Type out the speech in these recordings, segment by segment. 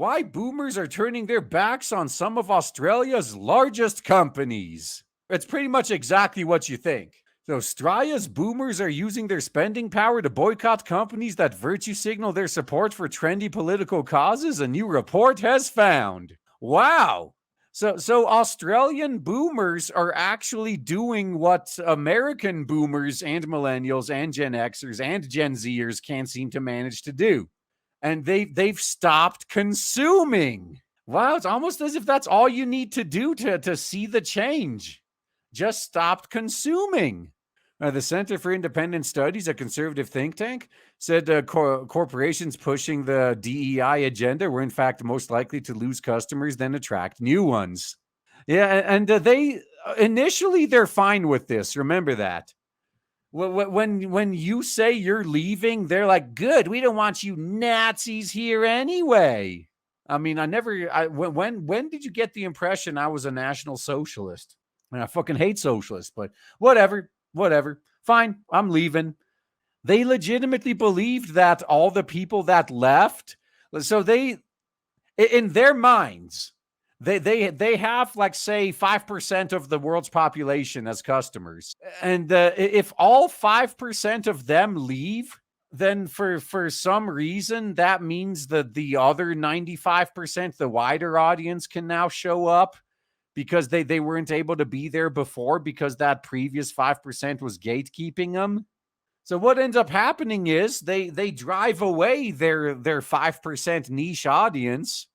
Why boomers are turning their backs on some of Australia's largest companies. It's pretty much exactly what you think. So Australia's boomers are using their spending power to boycott companies that virtue signal their support for trendy political causes, a new report has found. Wow. So Australian boomers are actually doing what American boomers and millennials and Gen Xers and Gen Zers can't seem to manage to do. And they've stopped consuming. Wow, it's almost as if that's all you need to do to see the change. Just stopped consuming. The Center for Independent Studies, a conservative think tank, said corporations pushing the DEI agenda were in fact most likely to lose customers than attract new ones. Yeah, and they initially they're fine with this. Remember that. When you say you're leaving, they're like, "Good, we don't want you Nazis here anyway." I mean, when did you get the impression I was a National Socialist? And I fucking hate socialists, but whatever. Fine, I'm leaving. They legitimately believed that all the people that left, so they, in their minds, they have like say 5% of the world's population as customers, and if all 5% of them leave, then for some reason that means that the other 95%, the wider audience, can now show up because they weren't able to be there before because that previous 5% was gatekeeping them. So what ends up happening is they drive away their 5% niche audience,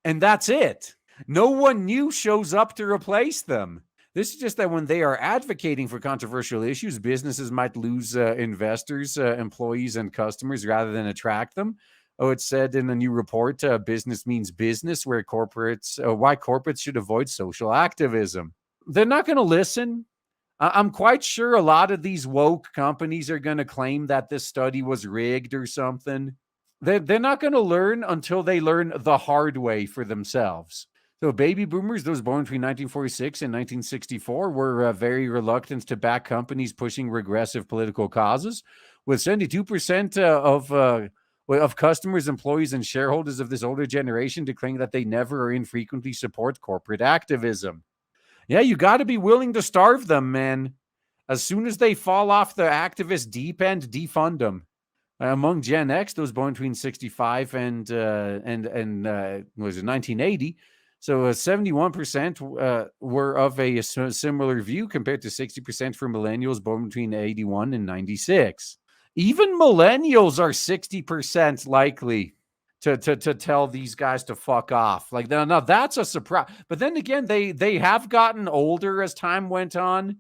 and that's it. No one new shows up to replace them. This is just that when they are advocating for controversial issues, businesses might lose investors, employees, and customers rather than attract them. Oh, it said in a new report, business means business, why corporates should avoid social activism. They're not going to listen. I'm quite sure a lot of these woke companies are going to claim that this study was rigged or something. They're not going to learn until they learn the hard way for themselves. So baby boomers, those born between 1946 and 1964, were very reluctant to back companies pushing regressive political causes, with 72% of customers, employees, and shareholders of this older generation declaring that they never or infrequently support corporate activism. Yeah, you got to be willing to starve them, man. As soon as they fall off the activist deep end, defund them. Among Gen X, those born between 65 and was it 1980? So 71% were of a similar view compared to 60% for millennials born between 81 and 96. Even millennials are 60% likely to tell these guys to fuck off. Like, now that's a surprise. But then again, they have gotten older as time went on,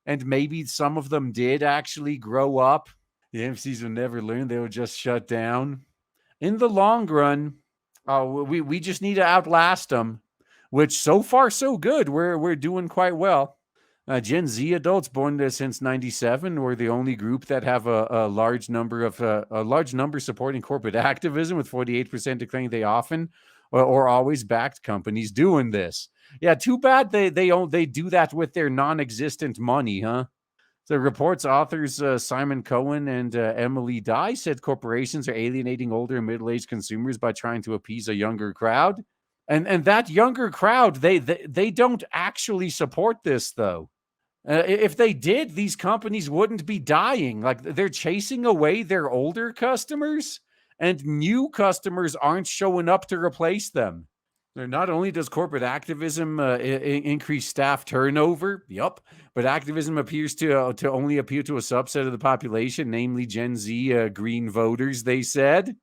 and maybe some of them did actually grow up. The MCs will never learn. They will just shut down. In the long run, we just need to outlast them, which so far so good. We're doing quite well. Gen Z adults born since 97 were the only group that have a large number supporting corporate activism, with 48% declaring they often or always backed companies doing this. Yeah, too bad they do that with their non-existent money, huh? The report's authors Simon Cohen and Emily Dye said corporations are alienating older and middle-aged consumers by trying to appease a younger crowd. And that younger crowd, they don't actually support this, though. If they did, these companies wouldn't be dying. Like, they're chasing away their older customers, and new customers aren't showing up to replace them. Not only does corporate activism increase staff turnover, but activism appears to only appeal to a subset of the population, namely Gen Z green voters, they said.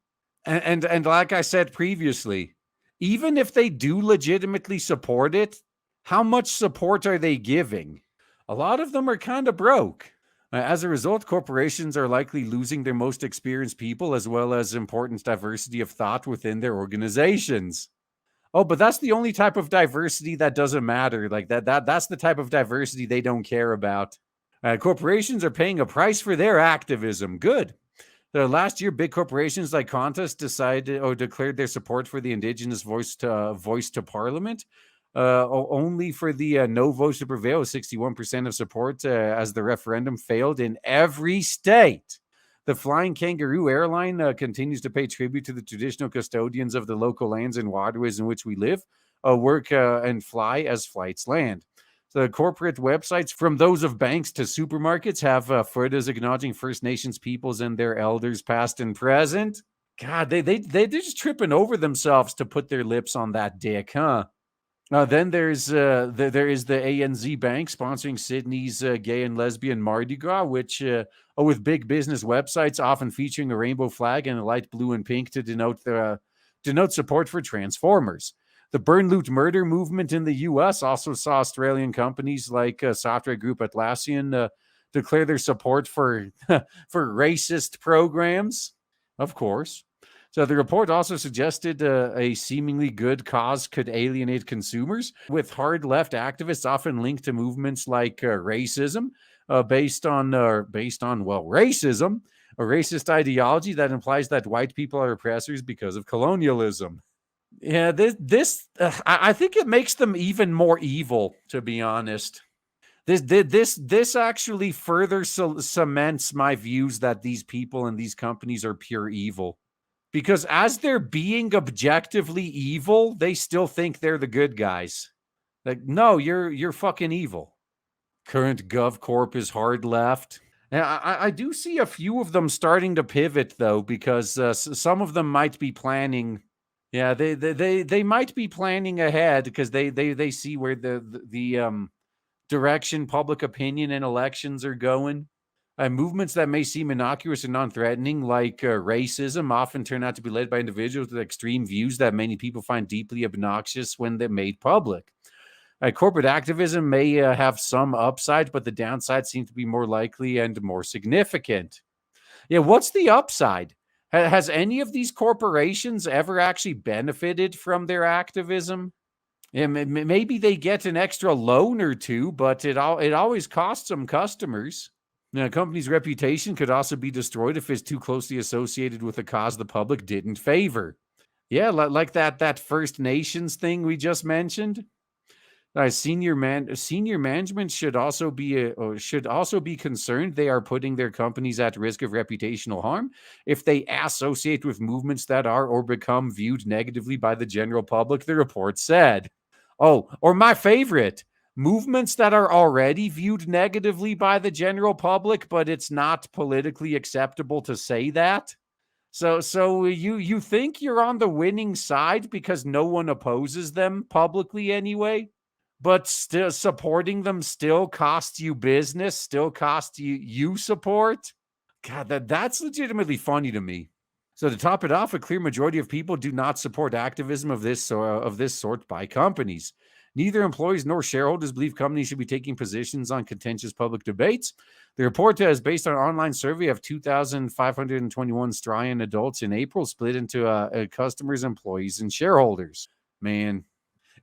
And like I said previously, even if they do legitimately support it, how much support are they giving? A lot of them are kind of broke. As a result, corporations are likely losing their most experienced people, as well as important diversity of thought within their organizations. Oh, but that's the only type of diversity that doesn't matter. Like that's the type of diversity they don't care about. Corporations are paying a price for their activism. Good. Last year, big corporations like Qantas decided or declared their support for the Indigenous voice to Parliament, only for the no votes to prevail, with 61% of support as the referendum failed in every state. The Flying Kangaroo airline continues to pay tribute to the traditional custodians of the local lands and waterways in which we live, work, and fly as flights land. The corporate websites, from those of banks to supermarkets, have photos acknowledging First Nations peoples and their elders, past and present. God, they're just tripping over themselves to put their lips on that dick, huh? Then there is the ANZ Bank sponsoring Sydney's gay and lesbian Mardi Gras, which with big business websites often featuring a rainbow flag and a light blue and pink to denote support for Transformers. The Burn Loot Murder movement in the U.S. also saw Australian companies like software group Atlassian declare their support for for racist programs, of course. So the report also suggested a seemingly good cause could alienate consumers, with hard left activists often linked to movements like racism, based on racism, a racist ideology that implies that white people are oppressors because of colonialism. Yeah, I think it makes them even more evil, to be honest. This actually further cements my views that these people and these companies are pure evil. Because as they're being objectively evil, they still think they're the good guys. Like, no, you're fucking evil. Current GovCorp is hard left. And I do see a few of them starting to pivot, though, because some of them might be planning. Yeah, they might be planning ahead because they see where the direction public opinion and elections are going. Movements that may seem innocuous and non-threatening, like racism, often turn out to be led by individuals with extreme views that many people find deeply obnoxious when they're made public. Corporate activism may have some upside, but the downside seems to be more likely and more significant. Yeah, what's the upside? Has any of these corporations ever actually benefited from their activism? Yeah, maybe they get an extra loan or two, but it always costs them customers. Now, a company's reputation could also be destroyed if it's too closely associated with a cause the public didn't favor. Yeah, like that First Nations thing we just mentioned. Senior management should also be concerned they are putting their companies at risk of reputational harm if they associate with movements that are or become viewed negatively by the general public, the report said. Oh, or my favorite, movements that are already viewed negatively by the general public, but it's not politically acceptable to say that. So you think you're on the winning side because no one opposes them publicly anyway? But still supporting them still costs you business, still costs you support. God, that's legitimately funny to me. So to top it off, a clear majority of people do not support activism of this sort by companies. Neither employees nor shareholders believe companies should be taking positions on contentious public debates. The report is based on an online survey of 2,521 Australian adults in April, split into customers, employees, and shareholders. Man,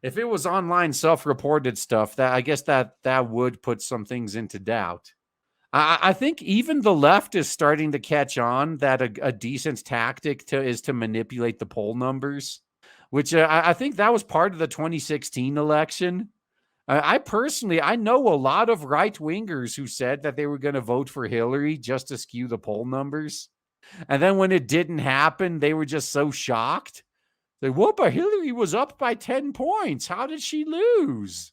if it was online self-reported stuff, I guess that would put some things into doubt. I think even the left is starting to catch on that a decent tactic is to manipulate the poll numbers, which I think that was part of the 2016 election. I personally know a lot of right-wingers who said that they were going to vote for Hillary just to skew the poll numbers. And then when it didn't happen, they were just so shocked. Like, what? But Hillary was up by 10 points. How did she lose?